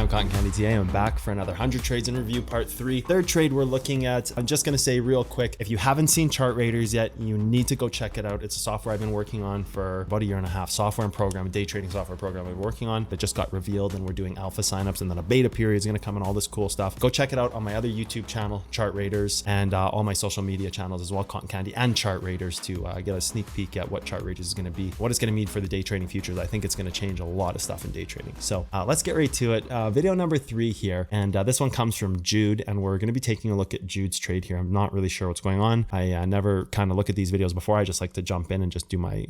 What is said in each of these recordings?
I'm Cotton Candy. Today I'm back for another 100 Trades in Review Part 3. Third trade we're looking at, I'm just going to say real quick, if you haven't seen Chart Raiders yet, you need to go check it out. It's a software I've been working on for about a year and a half. Software and program, a day trading software program I've been working on that just got revealed, and we're doing alpha signups, and then a beta period is going to come and all this cool stuff. Go check it out on my other YouTube channel, Chart Raiders, and all my social media channels as well, Cotton Candy and Chart Raiders, to get a sneak peek at what Chart Raiders is going to be, what it's going to mean for the day trading futures. I think it's going to change a lot of stuff in day trading. So let's get right to it. Video number 3 here, and this one comes from Jude, and we're going to be taking a look at Jude's trade here. I'm not really sure what's going on. I never kind of look at these videos before. I just like to jump in and just do my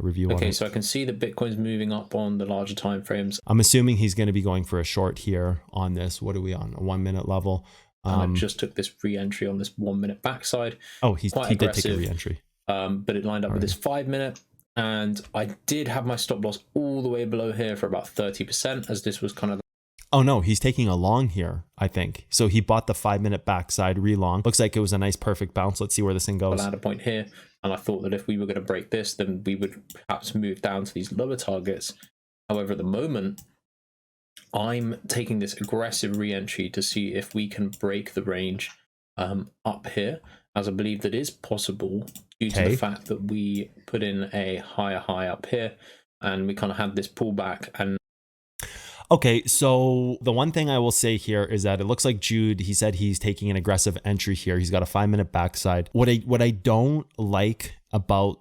review on it. Okay, so I can see that Bitcoin's moving up on the larger time frames. I'm assuming he's going to be going for a short here on this. What are we on? A 1 minute level? I just took this re-entry on this 1 minute backside. Oh, he did take a re-entry. But it lined up with this 5 minute. And I did have my stop loss all the way below here for about 30%, as this was kind of... Oh no, he's taking a long here, I think. So he bought the 5 minute backside re-long. Looks like it was a nice perfect bounce. Let's see where this thing goes. I had a point here, and I thought that if we were going to break this, then we would perhaps move down to these lower targets. However, at the moment, I'm taking this aggressive re-entry to see if we can break the range up here, as I believe that is possible due to the fact that we put in a higher high up here, and we kind of had this pullback. And okay, so the one thing I will say here is that it looks like Jude, he said he's taking an aggressive entry here. He's got a 5 minute backside. What I don't like about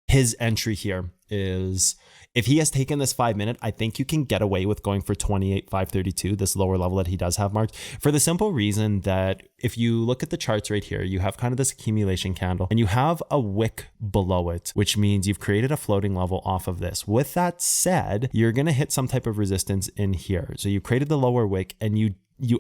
his entry here is if he has taken this 5 minute, I think you can get away with going for 28,532, this lower level that he does have marked, for the simple reason that if you look at the charts right here, you have kind of this accumulation candle and you have a wick below it, which means you've created a floating level off of this. With that said, you're going to hit some type of resistance in here. So you created the lower wick, and you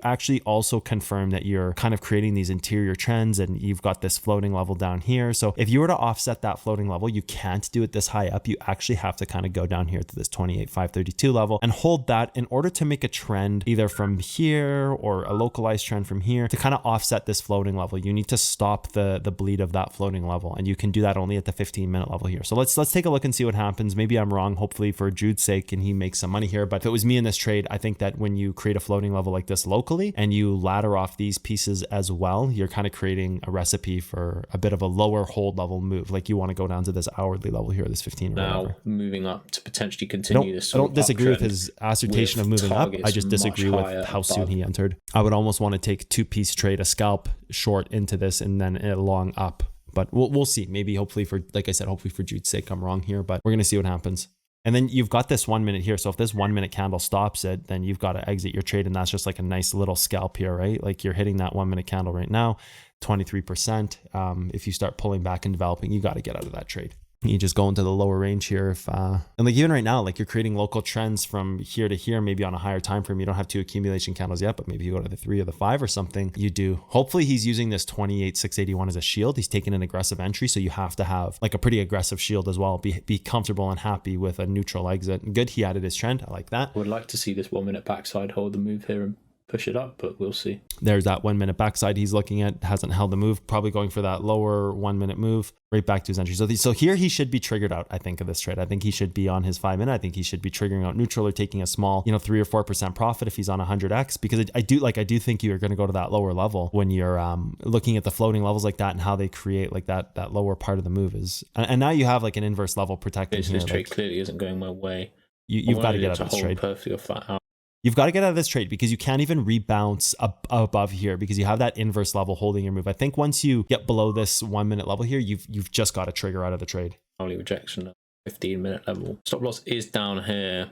actually also confirm that you're kind of creating these interior trends, and you've got this floating level down here. So if you were to offset that floating level, you can't do it this high up. You actually have to kind of go down here to this 28,532 level and hold that in order to make a trend either from here or a localized trend from here to kind of offset this floating level. You need to stop the bleed of that floating level, and you can do that only at the 15 minute level here. So let's take a look and see what happens. Maybe I'm wrong, hopefully for Jude's sake, and he makes some money here. But if it was me in this trade, I think that when you create a floating level like this locally and you ladder off these pieces as well, you're kind of creating a recipe for a bit of a lower hold level move. Like you want to go down to this hourly level here, this 15 or now whatever. Moving up to potentially continue this. I don't disagree with his assertion of moving up. I just disagree with how soon he entered. I would almost want to take two-piece trade, a scalp short into this and then a long up. But we'll see. Maybe hopefully for, like I said, hopefully for Jude's sake, I'm wrong here, but we're going to see what happens. And then you've got this 1 minute here. So if this 1 minute candle stops it, then you've got to exit your trade. And that's just like a nice little scalp here, right? Like you're hitting that 1 minute candle right now, 23%. If you start pulling back and developing, you got to get out of that trade. You just go into the lower range here. And like even right now, like you're creating local trends from here to here, maybe on a higher time frame. You don't have two accumulation candles yet, but maybe you go to the 3 or the 5 or something. You do. Hopefully he's using this 28,681 as a shield. He's taking an aggressive entry, so you have to have like a pretty aggressive shield as well. Be comfortable and happy with a neutral exit. Good, he added his trend. I like that. I would like to see this 1 minute backside hold the move here and push it up, but we'll see. There's that 1 minute backside he's looking at, hasn't held the move, probably going for that lower 1 minute move right back to his entry. So here he should be triggered out, I think, of this trade. I think he should be on his 5 minute. I think he should be triggering out neutral or taking a small, 3 or 4% profit if he's on 100x, because I do think you're going to go to that lower level when you're looking at the floating levels like that and how they create like that lower part of the move is. And now you have like an inverse level protecting here. This trade clearly isn't going my way. You've got to get out of this trade. Perfectly or flat out. You've got to get out of this trade because you can't even rebounce up above here because you have that inverse level holding your move. I think once you get below this 1 minute level here, you've just got to trigger out of the trade. Only rejection at 15 minute level. Stop loss is down here,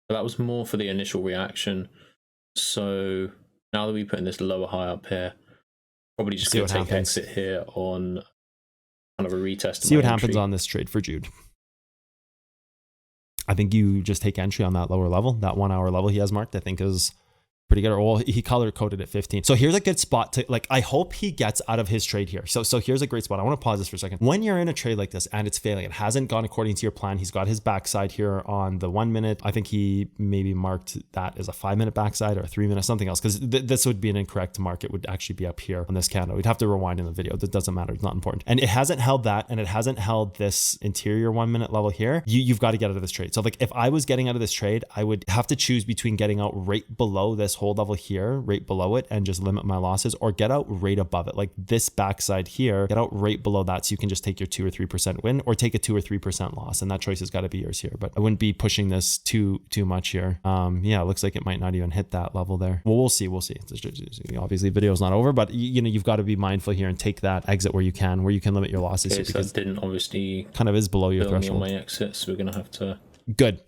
but that was more for the initial reaction. So now that we put in this lower high up here, probably just going to take exit here on kind of a retest. See what happens on this trade for Jude. I think you just take entry on that lower level, that 1 hour level he has marked, I think is pretty good. Or he color coded at 15. So here's a good spot to like, I hope he gets out of his trade here. So here's a great spot. I want to pause this for a second. When you're in a trade like this and it's failing, it hasn't gone according to your plan. He's got his backside here on the 1 minute. I think he maybe marked that as a 5 minute backside or a 3 minute, something else. Cause this would be an incorrect mark. It would actually be up here on this candle. We'd have to rewind in the video. That doesn't matter. It's not important. And it hasn't held that. And it hasn't held this interior 1 minute level here. You've got to get out of this trade. So like if I was getting out of this trade, I would have to choose between getting out right below this whole level here, right below it, and just limit my losses, or get out right above it. Like this backside here, get out right below that so you can just take your 2 or 3% win, or take a 2 or 3% loss. And that choice has got to be yours here. But I wouldn't be pushing this too much here. Yeah, it looks like it might not even hit that level there. Well, we'll see. Obviously, video's not over, but you've got to be mindful here and take that exit where you can limit your losses. Okay, here, because so that didn't obviously kind of is below your threshold. On my exit, so we're gonna have to. Good.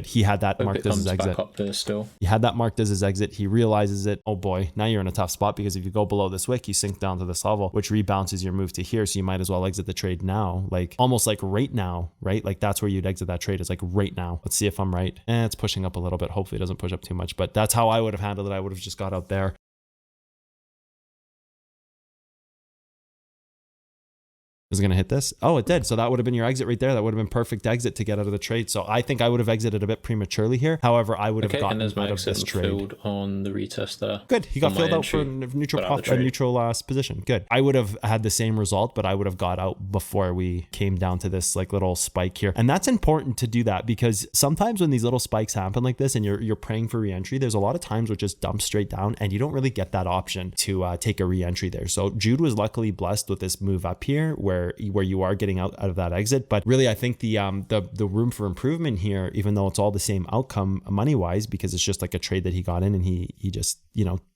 He had that marked as his exit. Back up there still. He had that marked as his exit. He realizes it. Oh boy, now you're in a tough spot, because if you go below this wick, you sink down to this level, which rebounces your move to here. So you might as well exit the trade now, like almost like right now, right? Like that's where you'd exit that trade, is like right now. Let's see if I'm right. It's pushing up a little bit. Hopefully it doesn't push up too much, but that's how I would have handled it. I would have just got out there. Is it going to hit this? Oh, it did. So that would have been your exit right there. That would have been perfect exit to get out of the trade. So I think I would have exited a bit prematurely here. However, I would have gotten out of this trade. Filled on the retest there. Good. He got filled out for a neutral last position. Good. I would have had the same result, but I would have got out before we came down to this like little spike here. And that's important to do that, because sometimes when these little spikes happen like this and you're praying for re-entry, there's a lot of times where it just dumps straight down and you don't really get that option to take a re-entry there. So Jude was luckily blessed with this move up here where you are getting out of that exit. But really, I think the room for improvement here, even though it's all the same outcome money wise, because it's just like a trade that he got in and he just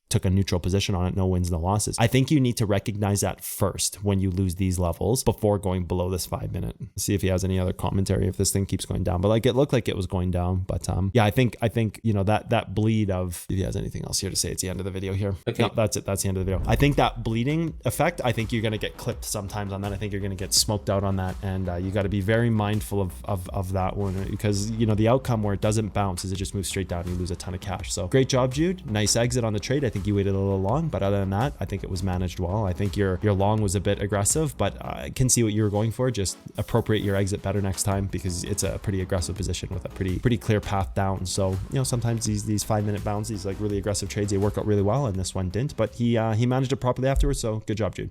took a neutral position on it, no wins, no losses. I think you need to recognize that first when you lose these levels before going below this 5 minute. See if he has any other commentary if this thing keeps going down. But like it looked like it was going down. But yeah, I think that bleed of, if he has anything else here to say, it's the end of the video here. Okay. No, that's it. That's the end of the video. I think that bleeding effect, I think you're gonna get clipped sometimes on that. I think you're gonna get smoked out on that, and you got to be very mindful of that one, because the outcome where it doesn't bounce is it just moves straight down and you lose a ton of cash. So great job, Jude. Nice exit on the trade. I think you waited a little long, but other than that, I think it was managed well. I think your long was a bit aggressive, but I can see what you were going for. Just appropriate your exit better next time, because it's a pretty aggressive position with a pretty clear path down. So sometimes these 5 minute bounds, these like really aggressive trades, they work out really well, and this one didn't. But he managed it properly afterwards. So good job, Jude.